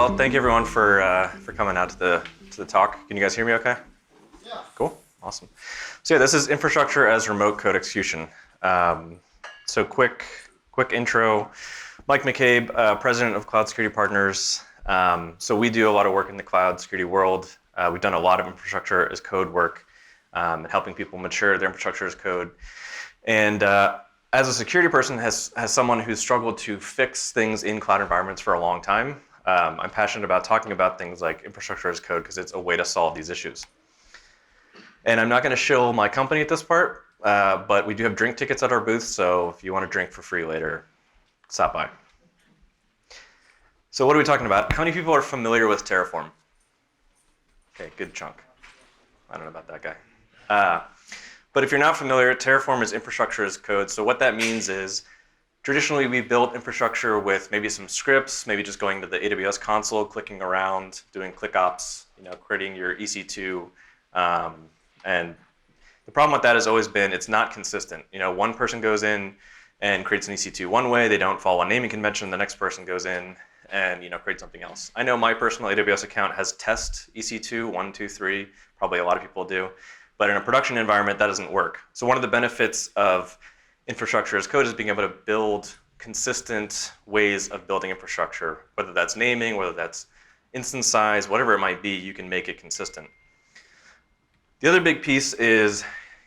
Well, thank you everyone for coming out to the talk. Can you guys hear me okay? Yeah. Cool. Awesome. So yeah, this is infrastructure as remote code execution. So quick intro. Mike McCabe, president of Cloud Security Partners. So we do a lot of work in the cloud security world. We've done a lot of infrastructure as code work, and helping people mature their infrastructure as code. And as a security person, as someone who's struggled to fix things in cloud environments for a long time, I'm passionate about talking about things like infrastructure as code because it's a way to solve these issues. And I'm not going to shill my company at this part, but we do have drink tickets at our booth, so if you want to drink for free later, stop by. So what are we talking about? How many people are familiar with Terraform? Okay, good chunk. I don't know about that guy. But if you're not familiar, Terraform is infrastructure as code. So what that means is, traditionally we built infrastructure with maybe some scripts, maybe just going to the AWS console, clicking around, doing ClickOps, creating your EC2. And the problem with that has always been it's not consistent. One person goes in and creates an EC2 one way, they don't follow a naming convention, the next person goes in and creates something else. I know my personal AWS account has test EC2, 1, 2, 3, probably a lot of people do. But in a production environment, that doesn't work. So one of the benefits of infrastructure as code is being able to build consistent ways of building infrastructure, whether that's naming, whether that's instance size, whatever it might be, you can make it consistent. The other big piece is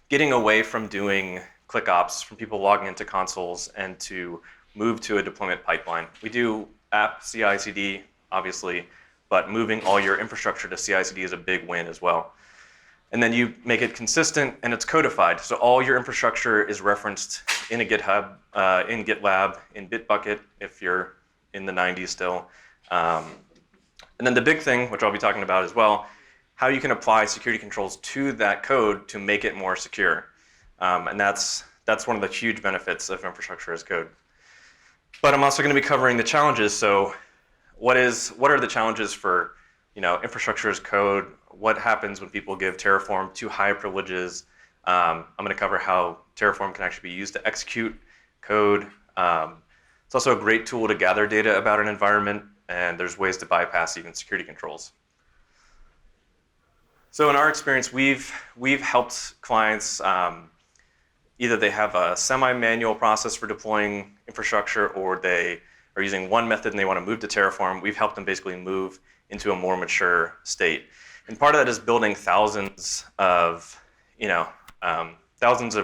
getting away from doing ClickOps, from people logging into consoles, and to move to a deployment pipeline. We do app CI/CD, obviously, but moving all your infrastructure to CI/CD is a big win as well. And then you make it consistent and it's codified. So all your infrastructure is referenced in a GitHub, in GitLab, in Bitbucket, if you're in the 90s still. And then the big thing, which I'll be talking about as well, how you can apply security controls to that code to make it more secure. And that's one of the huge benefits of infrastructure as code. But I'm also going to be covering the challenges. So what are the challenges for infrastructure as code? What happens when people give Terraform too high privileges? I'm going to cover how Terraform can actually be used to execute code. It's also a great tool to gather data about an environment, and there's ways to bypass even security controls. So in our experience, we've helped clients, either they have a semi-manual process for deploying infrastructure, or they are using one method and they want to move to Terraform. We've helped them basically move into a more mature state. And part of that is building thousands of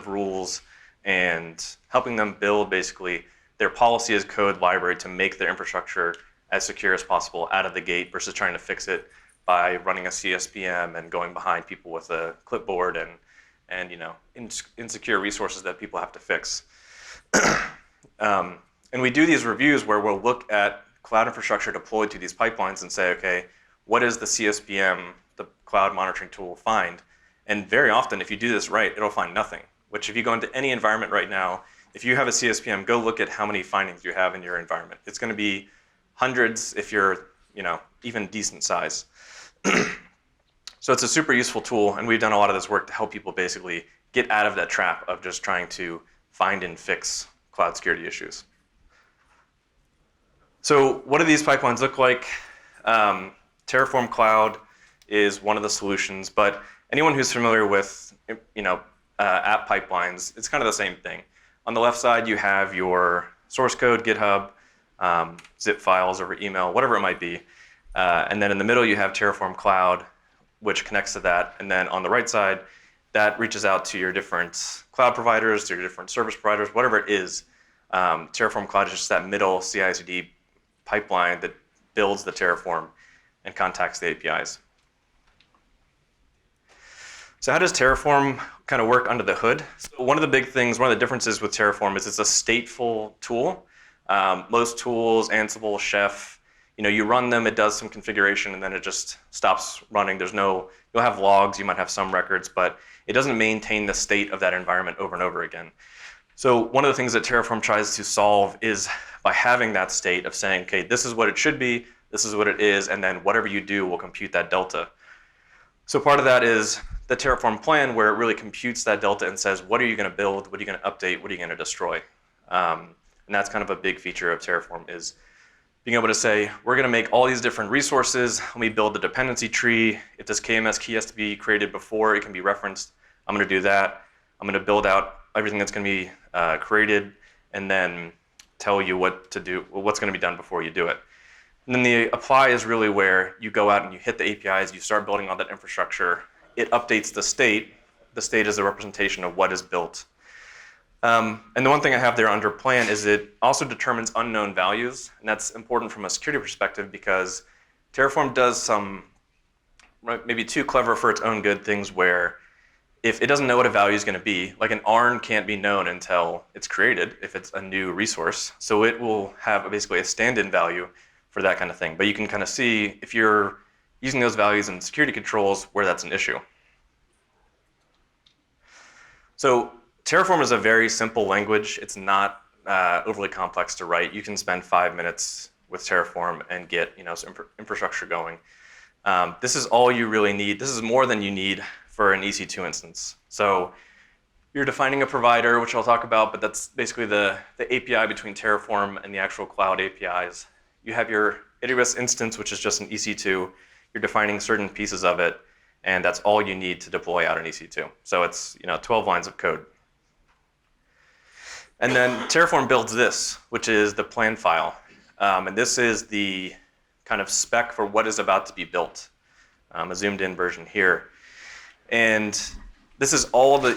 rules and helping them build basically their policy as code library to make their infrastructure as secure as possible out of the gate versus trying to fix it by running a CSPM and going behind people with a clipboard and insecure resources that people have to fix. And we do these reviews where we'll look at cloud infrastructure deployed to these pipelines and say, okay, what does the CSPM, the cloud monitoring tool, find? And very often, if you do this right, it'll find nothing. Which if you go into any environment right now, if you have a CSPM, go look at how many findings you have in your environment. It's going to be hundreds if you're even decent size. So it's a super useful tool, and we've done a lot of this work to help people basically get out of that trap of just trying to find and fix cloud security issues. So what do these pipelines look like? Terraform Cloud is one of the solutions, but anyone who's familiar with app pipelines, it's kind of the same thing. On the left side, you have your source code, GitHub, zip files over email, whatever it might be. And then in the middle, you have Terraform Cloud, which connects to that. And then on the right side, that reaches out to your different cloud providers, to your different service providers, whatever it is. Terraform Cloud is just that middle CI/CD pipeline that builds the Terraform and contacts the APIs. So how does Terraform kind of work under the hood? So one of the differences with Terraform is it's a stateful tool. Most tools, Ansible, Chef, you run them, it does some configuration, and then it just stops running. You'll have logs, you might have some records, but it doesn't maintain the state of that environment over and over again. So one of the things that Terraform tries to solve is by having that state of saying, okay, this is what it should be, this is what it is, and then whatever you do will compute that delta. So part of that is the Terraform plan, where it really computes that delta and says, what are you going to build, what are you going to update, what are you going to destroy? And that's kind of a big feature of Terraform, is being able to say, we're going to make all these different resources. Let me build the dependency tree. If this KMS key has to be created before it can be referenced, I'm going to do that. I'm going to build out everything that's going to be created, and then tell you what to do, what's going to be done before you do it. And then the apply is really where you go out and you hit the APIs, you start building all that infrastructure. It updates the state. The state is a representation of what is built. And the one thing I have there under plan is it also determines unknown values, and that's important from a security perspective because Terraform does some maybe too clever for its own good things where if it doesn't know what a value is going to be, like an ARN can't be known until it's created if it's a new resource. So it will have basically a stand-in value for that kind of thing. But you can kind of see if you're using those values in security controls where that's an issue. So Terraform is a very simple language. It's not overly complex to write. You can spend 5 minutes with Terraform and get some infrastructure going. This is all you really need. This is more than you need for an EC2 instance. So you're defining a provider, which I'll talk about, but that's basically the API between Terraform and the actual cloud APIs. You have your AWS instance, which is just an EC2. You're defining certain pieces of it, and that's all you need to deploy out an EC2. So it's 12 lines of code. And then Terraform builds this, which is the plan file. And this is the kind of spec for what is about to be built. A zoomed in version here. And this is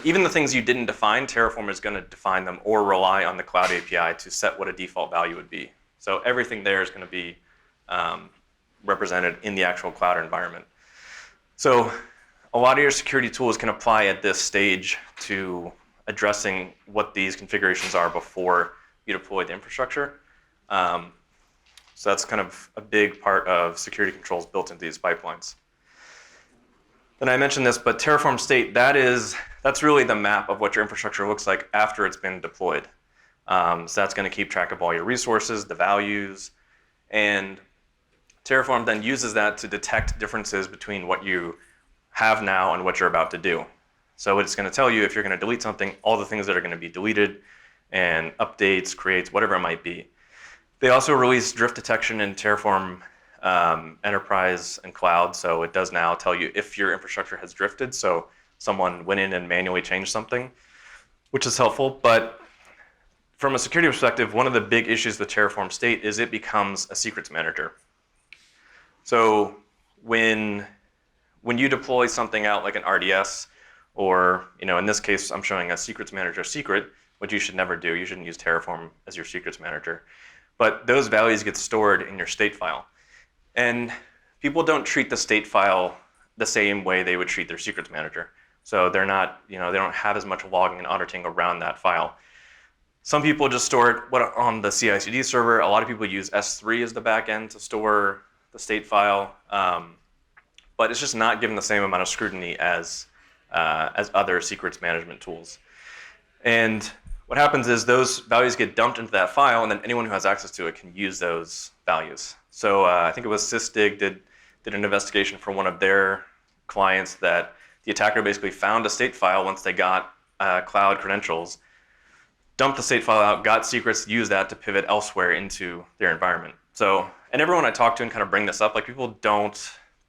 even the things you didn't define, Terraform is going to define them or rely on the cloud API to set what a default value would be. So everything there is going to be represented in the actual cloud environment. So a lot of your security tools can apply at this stage to addressing what these configurations are before you deploy the infrastructure. So that's kind of a big part of security controls built into these pipelines. Then I mentioned this, but Terraform state, that's really the map of what your infrastructure looks like after it's been deployed. So that's going to keep track of all your resources, the values, and Terraform then uses that to detect differences between what you have now and what you're about to do. So it's going to tell you if you're going to delete something, all the things that are going to be deleted, and updates, creates, whatever it might be. They also release drift detection in Terraform Enterprise and Cloud, so it does now tell you if your infrastructure has drifted, so someone went in and manually changed something, which is helpful. But from a security perspective, one of the big issues with Terraform state is it becomes a secrets manager. So when you deploy something out like an RDS, or in this case, I'm showing a secrets manager secret, which you should never do. You shouldn't use Terraform as your secrets manager. But those values get stored in your state file. And people don't treat the state file the same way they would treat their secrets manager. So they're not, they don't have as much logging and auditing around that file. Some people just store it on the CI/CD server. A lot of people use S3 as the backend to store the state file. But it's just not given the same amount of scrutiny as other secrets management tools. And what happens is those values get dumped into that file, and then anyone who has access to it can use those values. So I think it was Sysdig did an investigation for one of their clients that the attacker basically found a state file once they got cloud credentials, dumped the state file out, got secrets, used that to pivot elsewhere into their environment. So, and everyone I talk to and kind of bring this up, like a lot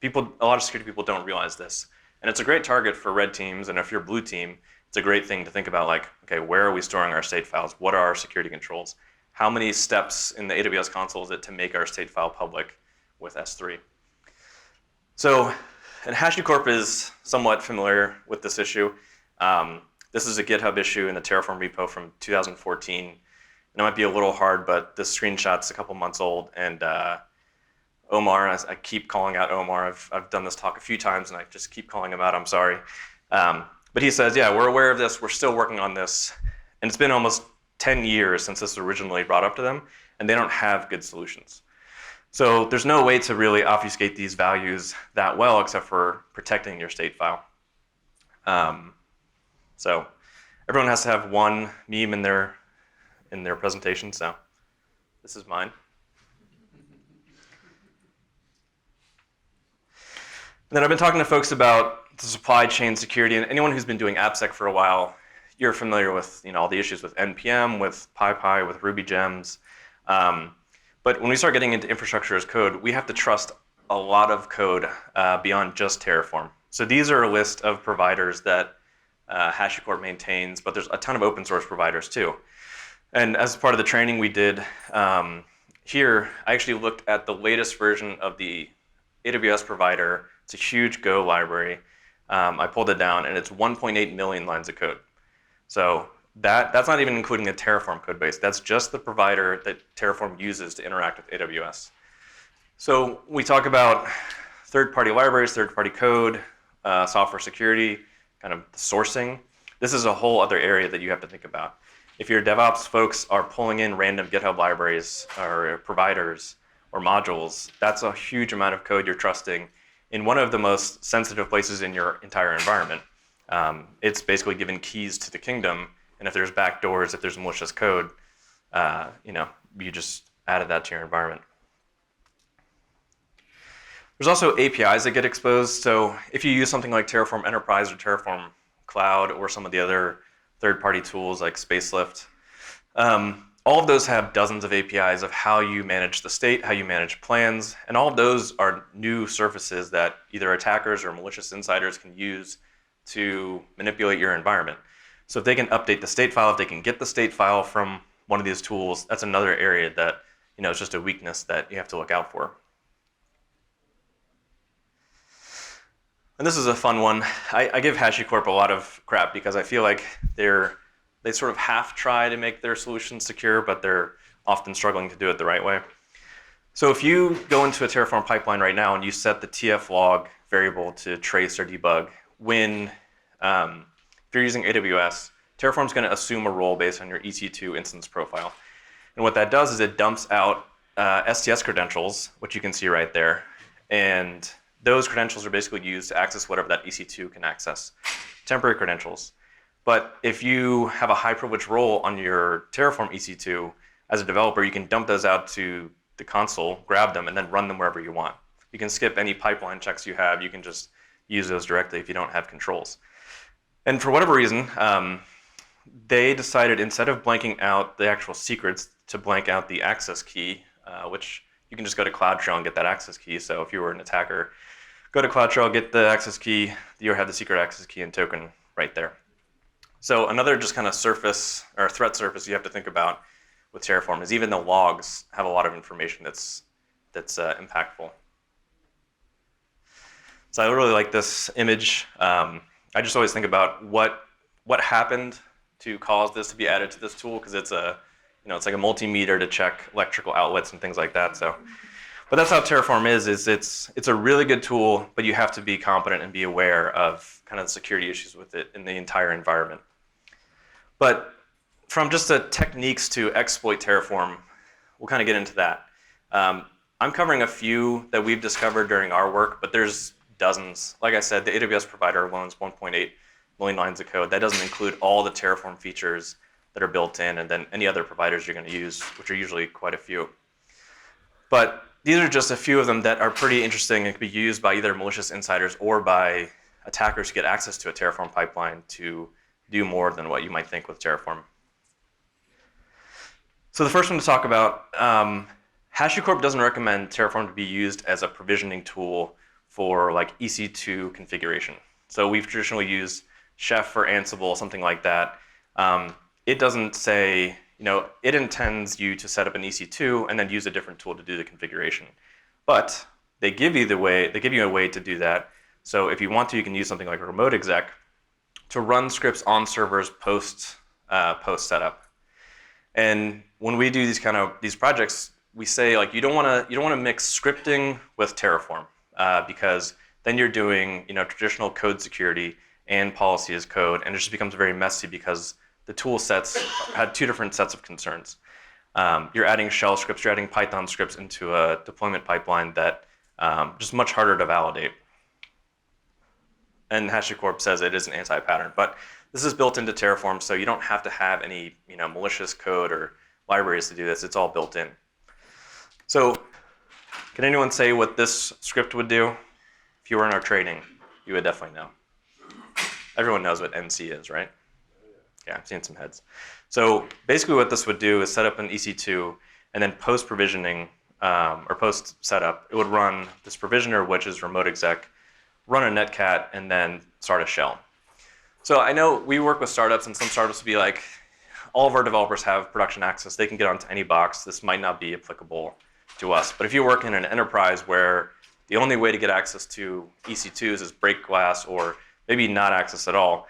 of security people don't realize this. And it's a great target for red teams, and if you're blue team, it's a great thing to think about, like, okay, where are we storing our state files? What are our security controls? How many steps in the AWS console is it to make our state file public with S3? So, and HashiCorp is somewhat familiar with this issue. This is a GitHub issue in the Terraform repo from 2014. And it might be a little hard, but this screenshot's a couple months old, and Omar, I keep calling out Omar. I've done this talk a few times, and I just keep calling him out. I'm sorry. But he says, yeah, we're aware of this. We're still working on this. And it's been almost 10 years since this was originally brought up to them, and they don't have good solutions. So there's no way to really obfuscate these values that well except for protecting your state file. So everyone has to have one meme in their presentation, so this is mine. And then I've been talking to folks about the supply chain security, and anyone who's been doing AppSec for a while, you're familiar with all the issues with NPM, with PyPI, with Ruby Gems. But But when we start getting into infrastructure as code, we have to trust a lot of code beyond just Terraform. So these are a list of providers that HashiCorp maintains, but there's a ton of open source providers too. And as part of the training we did here, I actually looked at the latest version of the AWS provider. It's a huge Go library. I pulled it down, and it's 1.8 million lines of code. So that's not even including the Terraform code base. That's just the provider that Terraform uses to interact with AWS. So we talk about third-party libraries, third-party code, software security, kind of sourcing. This is a whole other area that you have to think about. If your DevOps folks are pulling in random GitHub libraries or providers or modules, that's a huge amount of code you're trusting in one of the most sensitive places in your entire environment. It's basically given keys to the kingdom, and if there's backdoors, if there's malicious code, you just added that to your environment. There's also APIs that get exposed. So if you use something like Terraform Enterprise or Terraform Cloud or some of the other third-party tools like Spacelift, all of those have dozens of APIs of how you manage the state, how you manage plans, and all of those are new surfaces that either attackers or malicious insiders can use to manipulate your environment. So if they can update the state file, if they can get the state file from one of these tools, that's another area that is just a weakness that you have to look out for. And this is a fun one. I give HashiCorp a lot of crap because I feel like they sort of half try to make their solutions secure, but they're often struggling to do it the right way. So if you go into a Terraform pipeline right now and you set the TF log variable to trace or debug, when if you're using AWS, Terraform's going to assume a role based on your EC2 instance profile. And what that does is it dumps out STS credentials, which you can see right there. And those credentials are basically used to access whatever that EC2 can access, temporary credentials. But if you have a high privilege role on your Terraform EC2, as a developer, you can dump those out to the console, grab them, and then run them wherever you want. You can skip any pipeline checks you have. You can just use those directly if you don't have controls. And for whatever reason, they decided instead of blanking out the actual secrets to blank out the access key, which you can just go to CloudTrail and get that access key. So if you were an attacker, go to CloudTrail, get the access key, you have the secret access key and token right there. So another just kind of surface or threat surface you have to think about with Terraform is even the logs have a lot of information that's impactful. So I really like this image. I just always think about what happened to cause this to be added to this tool, because it's it's like a multimeter to check electrical outlets and things like that. So, but that's how Terraform is it's a really good tool, but you have to be competent and be aware of kind of the security issues with it in the entire environment. But from just the techniques to exploit Terraform, we'll kind of get into that. I'm covering a few that we've discovered during our work, but there's dozens. Like I said, the AWS provider alone is 1.8 million lines of code. That doesn't include all the Terraform features that are built in, and then any other providers you're going to use, which are usually quite a few. But these are just a few of them that are pretty interesting and can be used by either malicious insiders or by attackers to get access to a Terraform pipeline to do more than what you might think with Terraform. So the first one to talk about, HashiCorp doesn't recommend Terraform to be used as a provisioning tool for like EC2 configuration. So we've traditionally used Chef or Ansible, something like that. It doesn't say, it intends you to set up an EC2 and then use a different tool to do the configuration. But they give you a way to do that. So if you want to, you can use something like remote exec to run scripts on servers post setup. And when we do these projects, we say like you don't want to mix scripting with Terraform because then you're doing traditional code security and policy as code, and it just becomes very messy because the tool sets had two different sets of concerns. You're adding shell scripts, you're adding Python scripts into a deployment pipeline that just much harder to validate. And HashiCorp says it is an anti-pattern, but this is built into Terraform, so you don't have to have any malicious code or libraries to do this. It's all built in. So can anyone say what this script would do? If you were in our training, you would definitely know. Everyone knows what NC is, right? Yeah, I'm seeing some heads. So basically what this would do is set up an EC2 and then post-provisioning or post setup, it would run this provisioner, which is remote exec, run a netcat, and then start a shell. So I know we work with startups, and some startups will be like, all of our developers have production access. They can get onto any box. This might not be applicable to us. But if you work in an enterprise where the only way to get access to EC2s is break glass or maybe not access at all,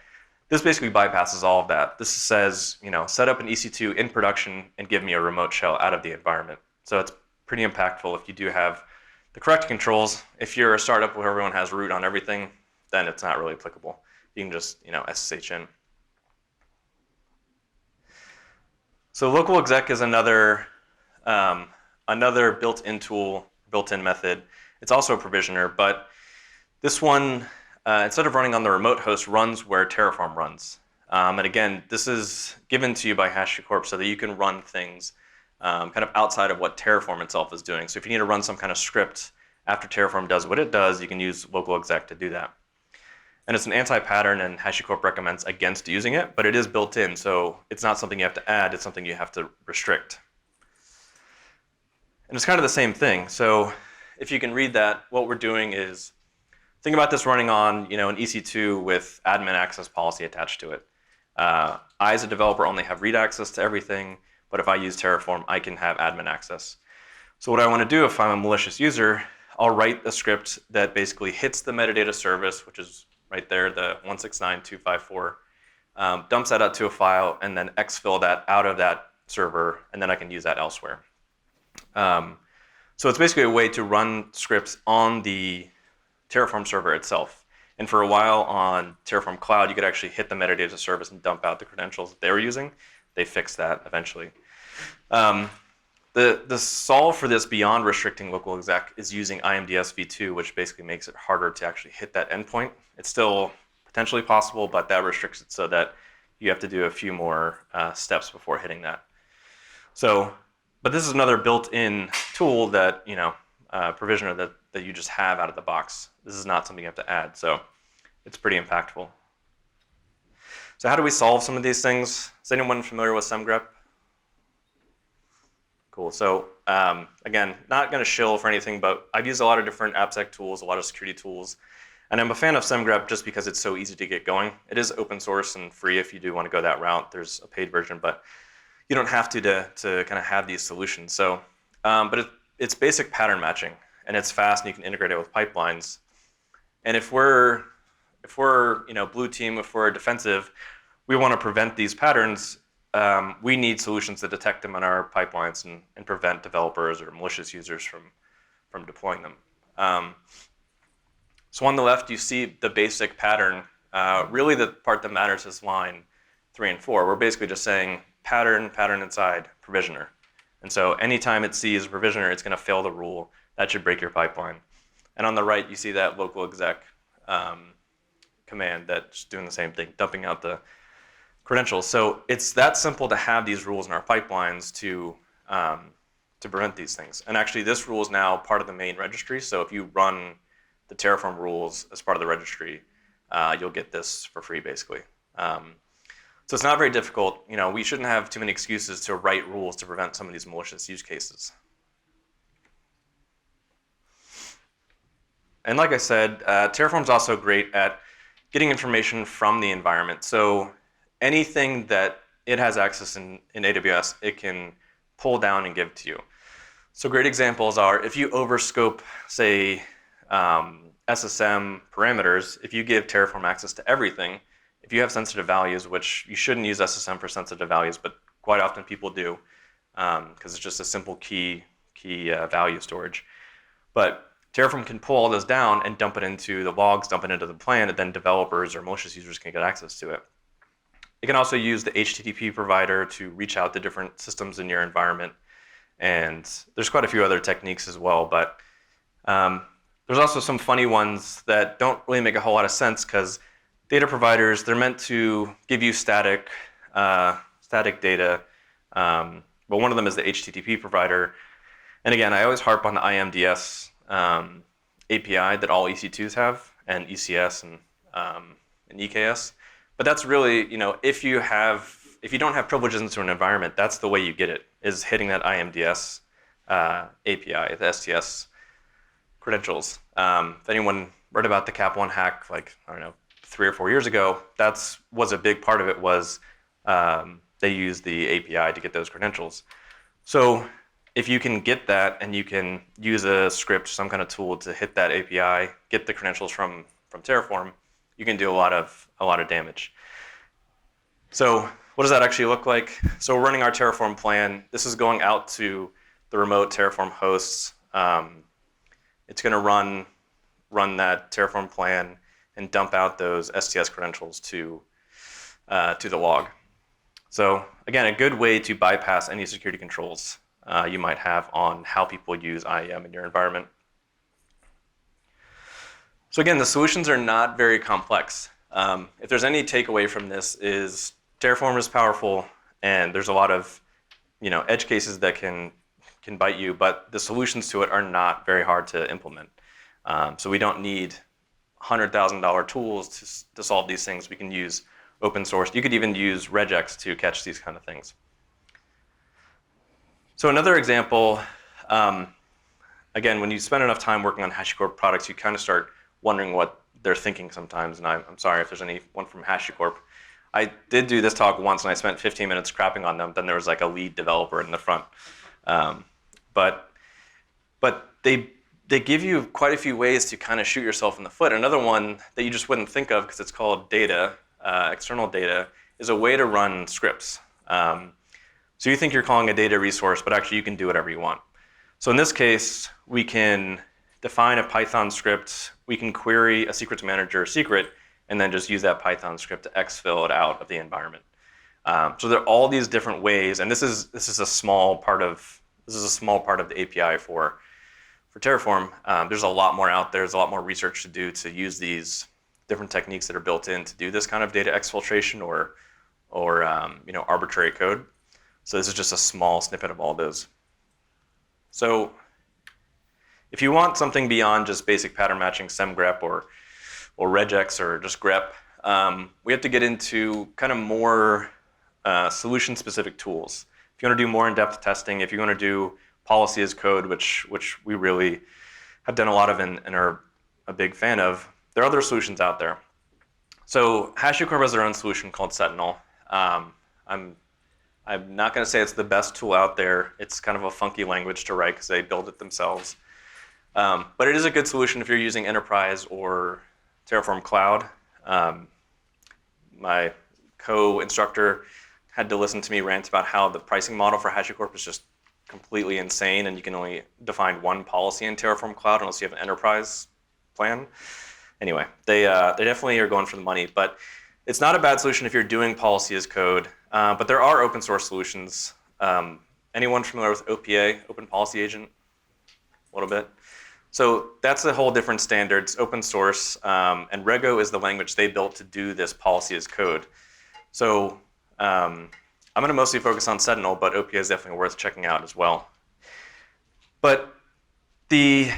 this basically bypasses all of that. This says, set up an EC2 in production and give me a remote shell out of the environment. So it's pretty impactful if you do have the correct controls. If you're a startup where everyone has root on everything, then it's not really applicable. You can just, SSH in. So local exec is another built-in tool, built-in method. It's also a provisioner, but this one, instead of running on the remote host, runs where Terraform runs. And again, this is given to you by HashiCorp so that you can run things kind of outside of what Terraform itself is doing. So if you need to run some kind of script after Terraform does what it does, you can use local exec to do that. And it's an anti-pattern, and HashiCorp recommends against using it, but it is built in, so it's not something you have to add, it's something you have to restrict. And it's kind of the same thing. So if you can read that, what we're doing is, think about this running on an EC2 with admin access policy attached to it. I, as a developer, only have read access to everything, but if I use Terraform, I can have admin access. So what I want to do if I'm a malicious user, I'll write a script that basically hits the metadata service, which is right there, the 169.254, dumps that out to a file, and then exfil that out of that server, and then I can use that elsewhere. So it's basically a way to run scripts on the Terraform server itself. And for a while on Terraform Cloud, you could actually hit the metadata service and dump out the credentials that they were using. They fixed that eventually. The solve for this beyond restricting local exec is using IMDS v2, which basically makes it harder to actually hit that endpoint. It's still potentially possible, but that restricts it so that you have to do a few more steps before hitting that. So, but this is another built-in tool that, provisioner that you just have out of the box. This is not something you have to add, so it's pretty impactful. So how do we solve some of these things? Is anyone familiar with SemGrep? Cool. So again, not going to shill for anything, but I've used a lot of different AppSec tools, a lot of security tools, and I'm a fan of SemGrep just because it's so easy to get going. It is open source and free if you do want to go that route. There's a paid version, but you don't have to kind of have these solutions. So, but it's basic pattern matching, and it's fast, and you can integrate it with pipelines. And if we're blue team, if we're defensive, we want to prevent these patterns. We need solutions that detect them in our pipelines and prevent developers or malicious users from deploying them. So on the left, you see the basic pattern. Really, the part that matters is line 3 and 4. We're basically just saying pattern inside, provisioner. And so anytime it sees a provisioner, it's going to fail the rule. That should break your pipeline. And on the right, you see that local exec command that's doing the same thing, dumping out the credentials. So it's that simple to have these rules in our pipelines to prevent these things. And actually, this rule is now part of the main registry. So if you run the Terraform rules as part of the registry, you'll get this for free, basically. So it's not very difficult. We shouldn't have too many excuses to write rules to prevent some of these malicious use cases. And like I said, Terraform's also great at getting information from the environment. So anything that it has access in AWS, it can pull down and give to you. So great examples are if you overscope, say, SSM parameters, if you give Terraform access to everything, if you have sensitive values, which you shouldn't use SSM for sensitive values, but quite often people do, because it's just a simple key value storage. But Terraform can pull all this down and dump it into the logs, dump it into the plan, and then developers or malicious users can get access to it. It can also use the HTTP provider to reach out to different systems in your environment. And there's quite a few other techniques as well, but there's also some funny ones that don't really make a whole lot of sense because data providers, they're meant to give you static data, but one of them is the HTTP provider. And again, I always harp on the IMDS API that all EC2s have, and ECS and EKS. But that's really, if you don't have privileges into an environment, that's the way you get it, is hitting that IMDS API, the STS credentials. If anyone read about the Cap One hack, like, I don't know, 3 or 4 years ago, was a big part of it was they used the API to get those credentials. So if you can get that and you can use a script, some kind of tool to hit that API, get the credentials from Terraform, you can do a lot of damage. So what does that actually look like? So we're running our Terraform plan. This is going out to the remote Terraform hosts. It's going to run that Terraform plan and dump out those STS credentials to the log. So again, a good way to bypass any security controls you might have on how people use IAM in your environment. So again, the solutions are not very complex. If there's any takeaway from this is Terraform is powerful and there's a lot of edge cases that can bite you, but the solutions to it are not very hard to implement. So we don't need $100,000 tools to solve these things. We can use open source. You could even use regex to catch these kind of things. So another example, again, when you spend enough time working on HashiCorp products, you kind of start wondering what they're thinking sometimes. And I'm sorry if there's anyone from HashiCorp. I did do this talk once and I spent 15 minutes crapping on them. Then there was like a lead developer in the front. But they give you quite a few ways to kind of shoot yourself in the foot. Another one that you just wouldn't think of because it's called data, external data, is a way to run scripts. So you think you're calling a data resource, but actually you can do whatever you want. So in this case, we can define a Python script. We can query a secrets manager secret, and then just use that Python script to exfil it out of the environment. So there are all these different ways, and this is a small part of the API for Terraform. There's a lot more out there. There's a lot more research to do to use these different techniques that are built in to do this kind of data exfiltration or arbitrary code. So this is just a small snippet of all those. So if you want something beyond just basic pattern matching, semgrep or regex or just grep, we have to get into kind of more solution-specific tools. If you want to do more in-depth testing, if you want to do policy as code, which we really have done a lot of and are a big fan of, there are other solutions out there. So HashiCorp has their own solution called Sentinel. I'm not going to say it's the best tool out there. It's kind of a funky language to write because they build it themselves. But it is a good solution if you're using Enterprise or Terraform Cloud. My co-instructor had to listen to me rant about how the pricing model for HashiCorp is just completely insane, and you can only define one policy in Terraform Cloud unless you have an enterprise plan. Anyway, they definitely are going for the money, but it's not a bad solution if you're doing policy as code. But there are open source solutions. Anyone familiar with OPA, Open Policy Agent? A little bit. So that's a whole different standard. It's open source, and Rego is the language they built to do this policy as code. So I'm going to mostly focus on Sentinel, but OPA is definitely worth checking out as well. But the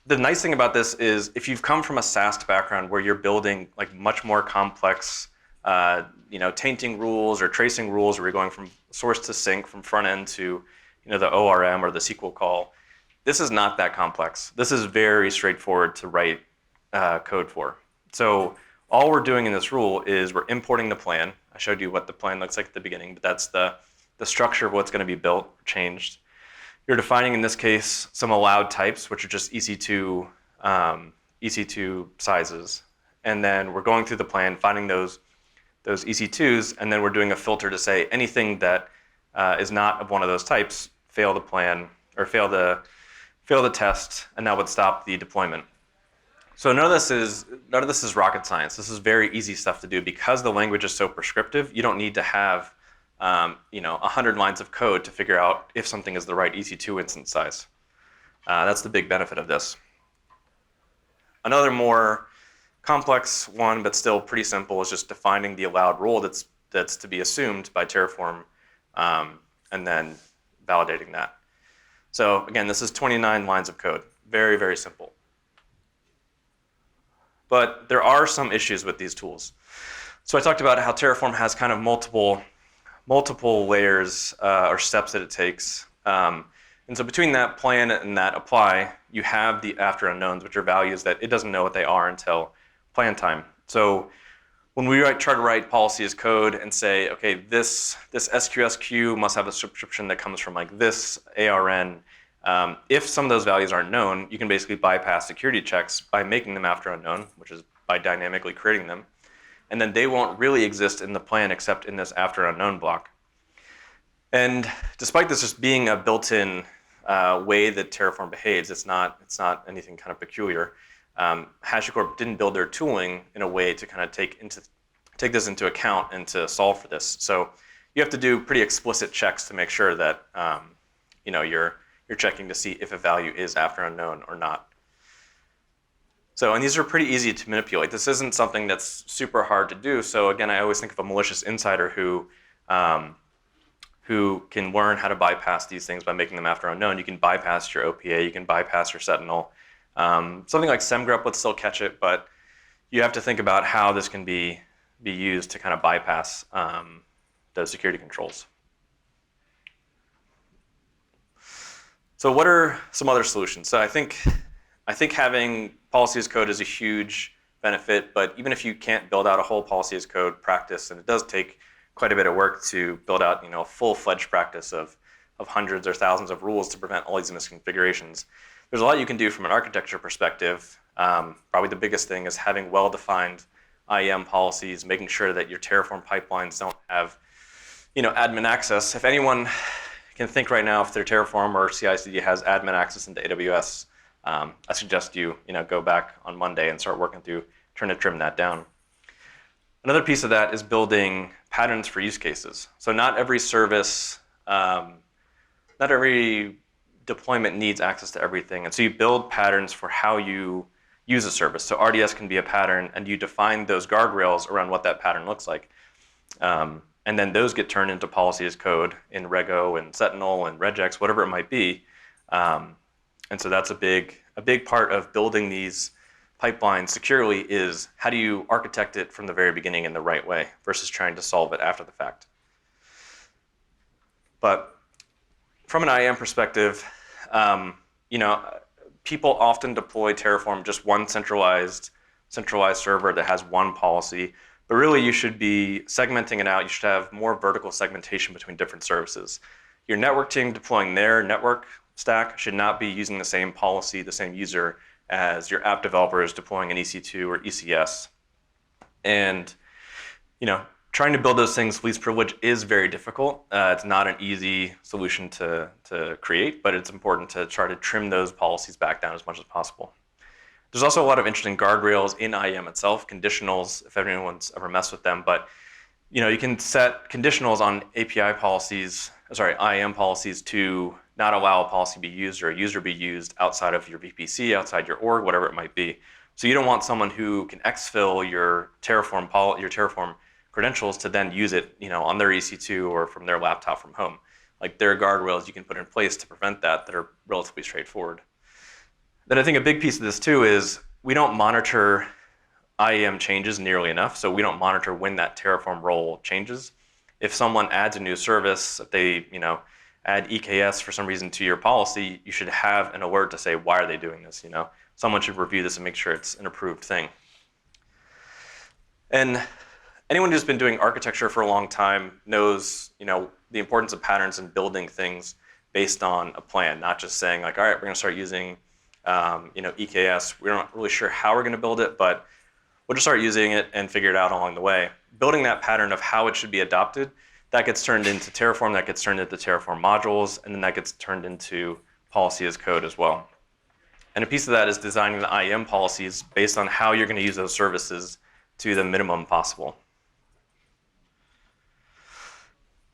nice thing about this is if you've come from a SAST background where you're building like much more complex tainting rules or tracing rules where you're going from source to sink, from front end to the ORM or the SQL call, this is not that complex. This is very straightforward to write code for. So all we're doing in this rule is we're importing the plan. I showed you what the plan looks like at the beginning, but that's the structure of what's going to be built or changed. You're defining, in this case, some allowed types, which are just EC2 sizes. And then we're going through the plan, finding those EC2s, and then we're doing a filter to say anything that is not of one of those types, fail the plan, or fail the test, and that would stop the deployment. So none of this is rocket science. This is very easy stuff to do because the language is so prescriptive. You don't need to have 100 lines of code to figure out if something is the right EC2 instance size. That's the big benefit of this. Another more complex one, but still pretty simple, is just defining the allowed rule that's to be assumed by Terraform, and then validating that. So again, this is 29 lines of code. Very, very simple. But there are some issues with these tools. So I talked about how Terraform has kind of multiple layers or steps that it takes. And so between that plan and that apply, you have the after unknowns, which are values that it doesn't know what they are until plan time. So when we try to write policy as code and say, okay, this SQSQ must have a subscription that comes from like this ARN, if some of those values aren't known, you can basically bypass security checks by making them after unknown, which is by dynamically creating them. And then they won't really exist in the plan except in this after unknown block. And despite this just being a built-in way that Terraform behaves, it's not anything kind of peculiar. HashiCorp didn't build their tooling in a way to kind of take this into account and to solve for this. So you have to do pretty explicit checks to make sure that you're checking to see if a value is after unknown or not. So, and these are pretty easy to manipulate. This isn't something that's super hard to do. So again, I always think of a malicious insider who can learn how to bypass these things by making them after unknown. You can bypass your OPA, you can bypass your Sentinel. Something like SemGrep would still catch it, but you have to think about how this can be used to kind of bypass those security controls. So what are some other solutions? So I think having policy as code is a huge benefit, but even if you can't build out a whole policy as code practice, and it does take quite a bit of work to build out a full-fledged practice of hundreds or thousands of rules to prevent all these misconfigurations, there's a lot you can do from an architecture perspective. Probably the biggest thing is having well-defined IAM policies, making sure that your Terraform pipelines don't have admin access. If anyone can think right now if their Terraform or CI/CD has admin access into AWS, I suggest you go back on Monday and start working through trying to trim that down. Another piece of that is building patterns for use cases. So not every service, not every deployment needs access to everything. And so you build patterns for how you use a service. So RDS can be a pattern, and you define those guardrails around what that pattern looks like. And then those get turned into policy as code in Rego and Sentinel and regex, whatever it might be. And so that's a big part of building these pipelines securely is how do you architect it from the very beginning in the right way versus trying to solve it after the fact. But from an IAM perspective, people often deploy Terraform just one centralized server that has one policy. But really, you should be segmenting it out. You should have more vertical segmentation between different services. Your network team deploying their network stack should not be using the same policy, the same user as your app developers deploying an EC2 or ECS. And trying to build those things least privilege is very difficult. It's not an easy solution to create, but it's important to try to trim those policies back down as much as possible. There's also a lot of interesting guardrails in IAM itself, conditionals, if anyone's ever messed with them. But you can set conditionals on IAM policies to not allow a policy to be used or a user be used outside of your VPC, outside your org, whatever it might be. So you don't want someone who can exfil your Terraform credentials to then use it on their EC2 or from their laptop from home. Like there are guardrails you can put in place to prevent that are relatively straightforward. Then I think a big piece of this too is we don't monitor IAM changes nearly enough, so we don't monitor when that Terraform role changes. If someone adds a new service, if they add EKS for some reason to your policy, you should have an alert to say, why are they doing this? Someone should review this and make sure it's an approved thing. And anyone who's been doing architecture for a long time knows the importance of patterns and building things based on a plan, not just saying like, all right, we're going to start using EKS. We're not really sure how we're going to build it, but we'll just start using it and figure it out along the way. Building that pattern of how it should be adopted, that gets turned into Terraform, that gets turned into Terraform modules, and then that gets turned into policy as code as well. And a piece of that is designing the IAM policies based on how you're going to use those services to the minimum possible.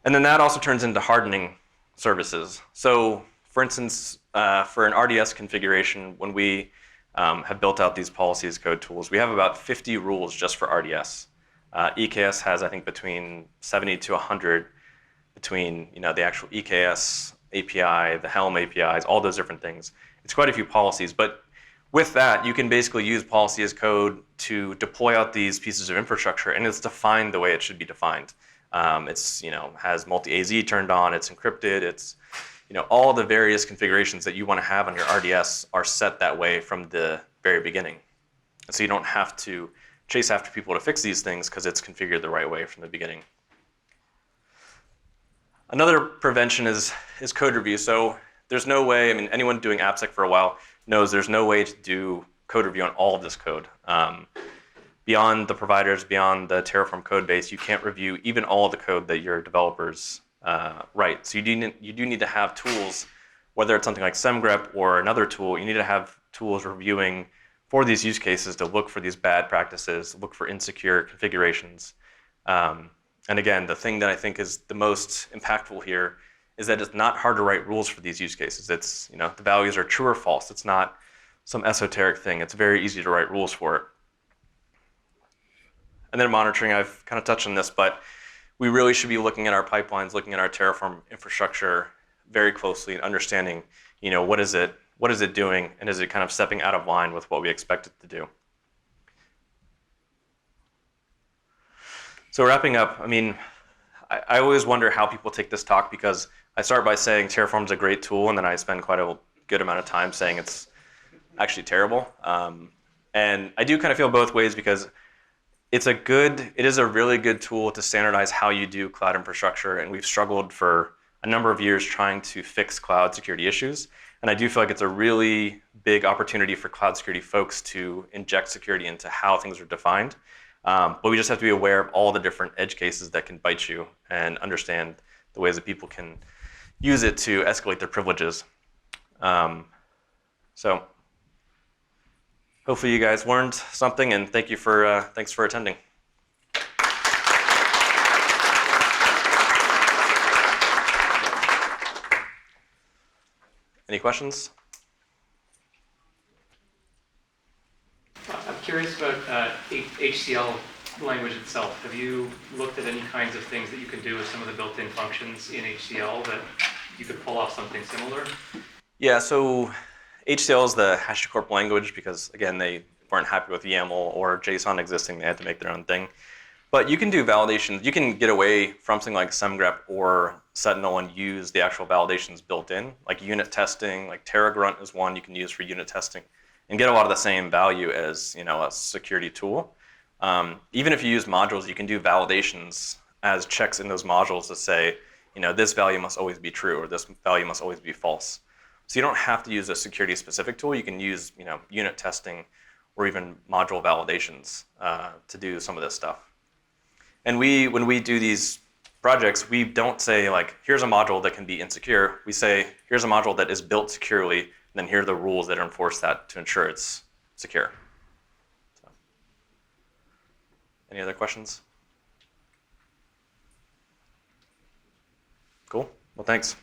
And then that also turns into hardening services. So for instance, for an RDS configuration, when we have built out these policy as code tools, we have about 50 rules just for RDS. EKS has, I think, between 70 to 100 between the actual EKS API, the Helm APIs, all those different things. It's quite a few policies, but with that, you can basically use policy as code to deploy out these pieces of infrastructure, and it's defined the way it should be defined. It's has multi-AZ turned on, it's encrypted, it's all the various configurations that you want to have on your RDS are set that way from the very beginning. And so you don't have to chase after people to fix these things because it's configured the right way from the beginning. Another prevention is code review. So there's no way, anyone doing AppSec for a while knows there's no way to do code review on all of this code. Beyond the providers, beyond the Terraform code base, you can't review even all the code that your developers write. So you do need to have tools, whether it's something like SemGrep or another tool, you need to have tools reviewing for these use cases to look for these bad practices, look for insecure configurations. And again, the thing that I think is the most impactful here is that it's not hard to write rules for these use cases. It's, the values are true or false. It's not some esoteric thing. It's very easy to write rules for it. And then monitoring, I've kind of touched on this, but we really should be looking at our pipelines, looking at our Terraform infrastructure very closely and understanding, what is it doing, and is it kind of stepping out of line with what we expect it to do? So wrapping up, I always wonder how people take this talk, because I start by saying Terraform's a great tool, and then I spend quite a good amount of time saying it's actually terrible. And I do kind of feel both ways, because it is a really good tool to standardize how you do cloud infrastructure, and we've struggled for a number of years trying to fix cloud security issues. And I do feel like it's a really big opportunity for cloud security folks to inject security into how things are defined. But we just have to be aware of all the different edge cases that can bite you and understand the ways that people can use it to escalate their privileges. So hopefully you guys learned something, and thanks for attending. Any questions? I'm curious about HCL language itself. Have you looked at any kinds of things that you can do with some of the built-in functions in HCL that you could pull off something similar? Yeah, so HCL is the HashiCorp language because, again, they weren't happy with YAML or JSON existing. They had to make their own thing. But you can do validations. You can get away from something like SemGrep or Sentinel and use the actual validations built in, like unit testing. Like TerraGrunt is one you can use for unit testing, and get a lot of the same value as a security tool. Even if you use modules, you can do validations as checks in those modules to say, this value must always be true or this value must always be false. So you don't have to use a security-specific tool. You can use unit testing or even module validations to do some of this stuff. And when we do these projects, we don't say, like, here's a module that can be insecure. We say, here's a module that is built securely, and then here are the rules that enforce that to ensure it's secure. So, any other questions? Cool. Well, thanks.